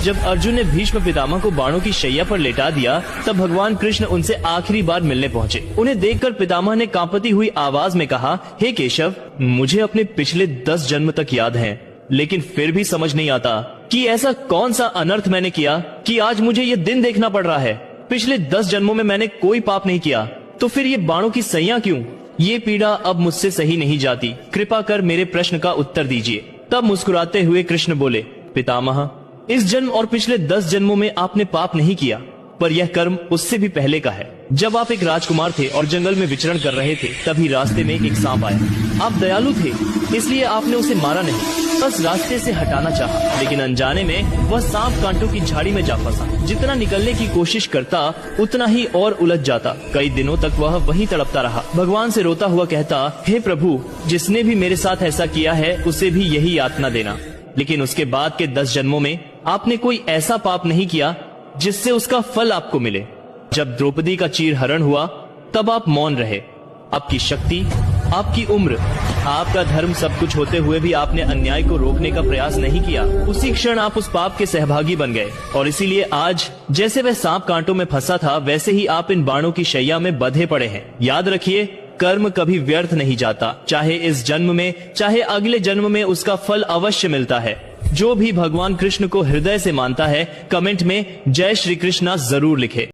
जब अर्जुन ने भीष्म पितामह को बाणों की शैया पर लेटा दिया, तब भगवान कृष्ण उनसे आखिरी बार मिलने पहुँचे। उन्हें देखकर पितामह ने कांपती हुई आवाज में कहा, हे केशव, मुझे अपने पिछले 10 जन्म तक याद हैं, लेकिन फिर भी समझ नहीं आता कि ऐसा कौन सा अनर्थ मैंने किया कि आज मुझे ये दिन देखना पड़ रहा है। पिछले 10 जन्मों में मैंने कोई पाप नहीं किया, तो फिर ये बाणों की सैया क्यों? ये पीड़ा अब मुझसे सही नहीं जाती, कृपा कर मेरे प्रश्न का उत्तर दीजिए। तब मुस्कुराते हुए कृष्ण बोले, पितामह, इस जन्म और पिछले 10 जन्मों में आपने पाप नहीं किया, पर यह कर्म उससे भी पहले का है। जब आप एक राजकुमार थे और जंगल में विचरण कर रहे थे, तभी रास्ते में एक सांप आया। आप दयालु थे, इसलिए आपने उसे मारा नहीं, बस रास्ते से हटाना चाहा, लेकिन अनजाने में वह सांप कांटों की झाड़ी में जा फंसा। जितना निकलने की कोशिश करता, उतना ही और उलझ जाता। कई दिनों तक वह वहीं तड़पता रहा। भगवान से रोता हुआ कहता, हे प्रभु, जिसने भी मेरे साथ ऐसा किया है उसे भी यही यातना देना। लेकिन उसके बाद के 10 जन्मों में आपने कोई ऐसा पाप नहीं किया जिससे उसका फल आपको मिले। जब द्रौपदी का चीरहरण हुआ, तब आप मौन रहे। आपकी शक्ति, आपकी उम्र, आपका धर्म सब कुछ होते हुए भी आपने अन्याय को रोकने का प्रयास नहीं किया। उसी क्षण आप उस पाप के सहभागी बन गए, और इसीलिए आज जैसे वह सांप कांटों में फंसा था, वैसे ही आप इन बाणों की शैया में बंधे पड़े हैं। याद रखिए, कर्म कभी व्यर्थ नहीं जाता। चाहे इस जन्म में, चाहे अगले जन्म में उसका फल अवश्य मिलता है। जो भी भगवान कृष्ण को हृदय से मानता है, कमेंट में जय श्री कृष्णा जरूर लिखे।